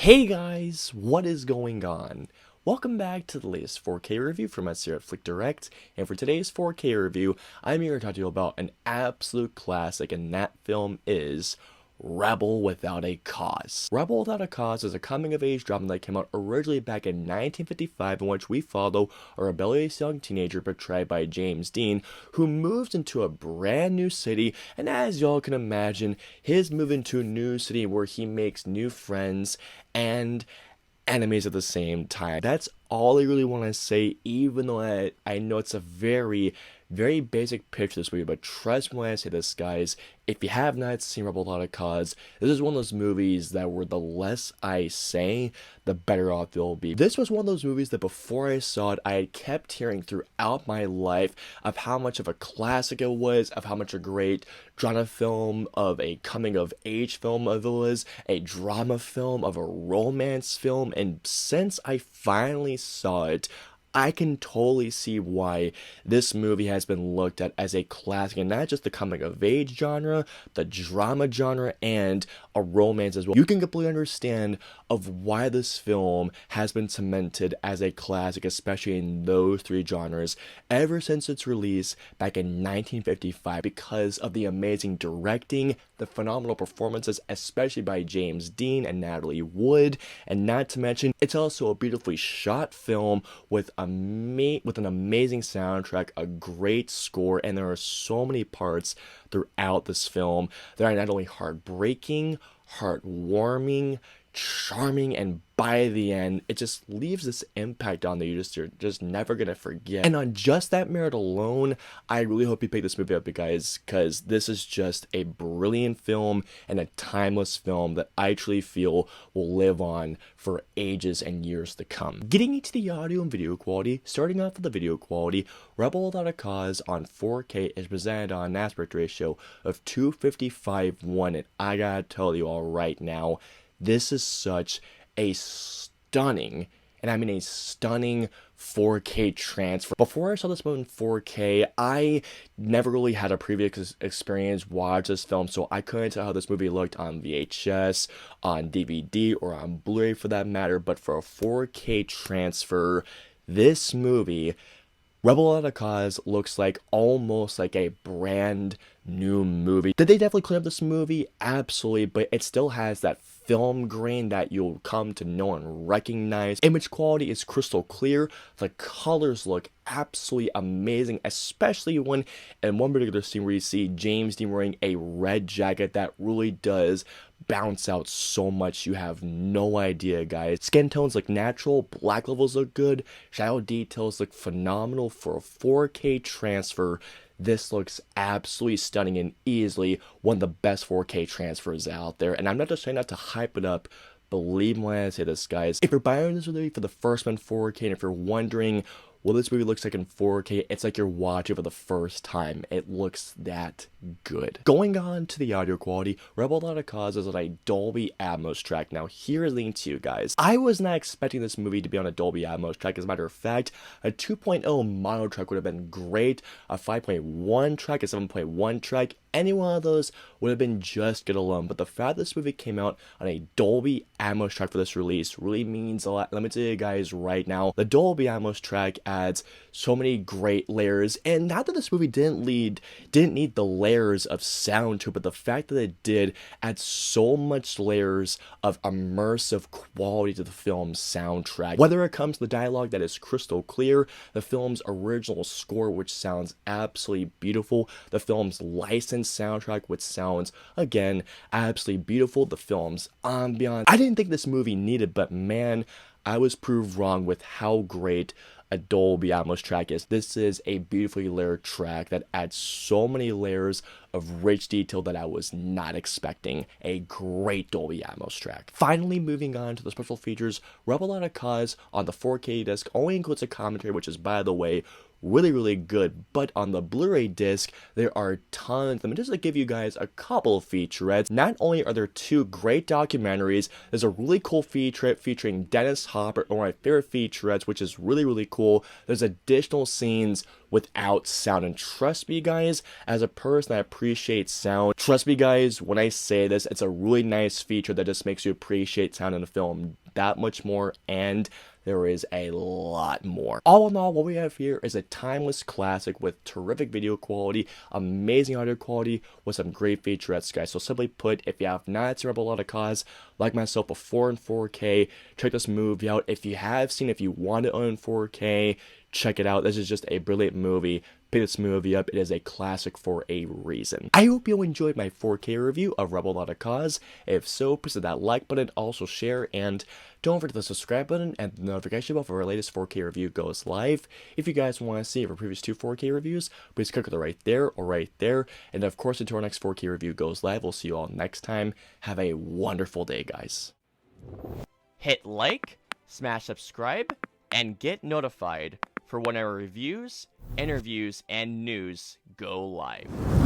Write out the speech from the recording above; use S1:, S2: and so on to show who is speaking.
S1: Hey guys, what is going on? Welcome back to the latest 4K review from us here at Flick Direct, and for today's 4K review, I'm here to talk to you about an absolute classic, and that film is Rebel Without a Cause. Rebel Without a Cause is a coming-of-age drama that came out originally back in 1955, in which we follow a rebellious young teenager portrayed by James Dean, who moves into a brand new city, and as y'all can imagine, his move into a new city where he makes new friends and enemies at the same time. That's all I really want to say, even though I know it's a very basic pitch of this movie, but trust me when I say this, guys, if you have not seen Rebel Without a Cause, this is one of those movies that where the less I say, the better off it'll be. This was one of those movies that before I saw it, I had kept hearing throughout my life of how much of a classic it was, of how much a great drama film, of a coming-of-age film of it was, a drama film, of a romance film, and since I finally saw it, I can totally see why this movie has been looked at as a classic, and not just the coming-of-age genre, the drama genre, and a romance as well. You can completely understand of why this film has been cemented as a classic, especially in those three genres, ever since its release back in 1955, because of the amazing directing, the phenomenal performances, especially by James Dean and Natalie Wood, and not to mention, it's also a beautifully shot film with an amazing soundtrack, a great score, and there are so many parts throughout this film that are not only heartbreaking, heartwarming, charming, and by the end, it just leaves this impact on that you're just never gonna forget. And on just that merit alone, I really hope you pick this movie up, you guys, because this is just a brilliant film and a timeless film that I truly feel will live on for ages and years to come. Getting into the audio and video quality, starting off with the video quality, Rebel Without a Cause on 4K is presented on an aspect ratio of 255:1, and I gotta tell you all right now, this is such a stunning, and I mean a stunning 4K transfer. Before I saw this movie in 4K, I never really had a previous experience watch this film, so I couldn't tell how this movie looked on VHS, on DVD, or on Blu-ray for that matter, but for a 4K transfer, this movie, Rebel Without a Cause, looks like almost like a brand new movie. Did they definitely clean up this movie? Absolutely, but it still has that film grain that you'll come to know and recognize. Image quality is crystal clear. The colors look absolutely amazing, especially when in one particular scene where you see James Dean wearing a red jacket that really does bounce out so much you have no idea, guys. Skin tones look natural, black levels look good, shadow details look phenomenal. For a 4K transfer, this looks absolutely stunning and easily one of the best 4K transfers out there. And I'm not just saying that to hype it up. Believe me when I say this, guys. If you're buying this movie for the first one in 4K, and if you're wondering what this movie looks like in 4K, it's like you're watching for the first time. It looks that good. Going on to the audio quality, Rebel Without a Cause is on a Dolby Atmos track. Now, here is the thing to you guys. I was not expecting this movie to be on a Dolby Atmos track. As a matter of fact, a 2.0 mono track would have been great. A 5.1 track, a 7.1 track, any one of those would have been just good alone. But the fact this movie came out on a Dolby Atmos track for this release really means a lot. Let me tell you guys right now, the Dolby Atmos track adds so many great layers, and not that this movie didn't need the layers of sound to it, but the fact that it did add so much layers of immersive quality to the film's soundtrack. Whether it comes to the dialogue that is crystal clear, the film's original score, which sounds absolutely beautiful, the film's licensed soundtrack, which sounds, again, absolutely beautiful, the film's ambiance. I didn't think this movie needed, but man, I was proved wrong with how great a Dolby Atmos track is. This is a beautifully layered track that adds so many layers of rich detail that I was not expecting. A great Dolby Atmos track. Finally, moving on to the special features, Rebel Without a Cause on the 4K disc only includes a commentary, which is, by the way, really good, but on the Blu-ray disc there are tons of them. Just to give you guys a couple of featurettes, not only are there two great documentaries, there's a really cool featurette featuring Dennis Hopper, one of my favorite featurettes, which is really cool. beautiful. There's additional scenes without sound, and trust me guys, as a person that appreciates sound, trust me guys when I say this, it's a really nice feature that just makes you appreciate sound in a film that much more, and there is a lot more. All in all, what we have here is a timeless classic with terrific video quality, amazing audio quality, with some great featurettes, guys. So simply put, if you have not seen Rebel Without a Cause, like myself, before in 4K, check this movie out. If you have seen, if you want to own 4K, check it out. This is just a brilliant movie. Pick this movie up. It is a classic for a reason. I hope you enjoyed my 4K review of Rebel Without a Cause. If so, please hit that like button, also share, and don't forget the subscribe button and the notification bell for our latest 4K review goes live. If you guys want to see our previous 2 4K reviews, please click either right there or right there. And of course, until our next 4K review goes live, we'll see you all next time. Have a wonderful day, guys. Hit like, smash subscribe, and get notified for when our reviews, interviews, and news go live.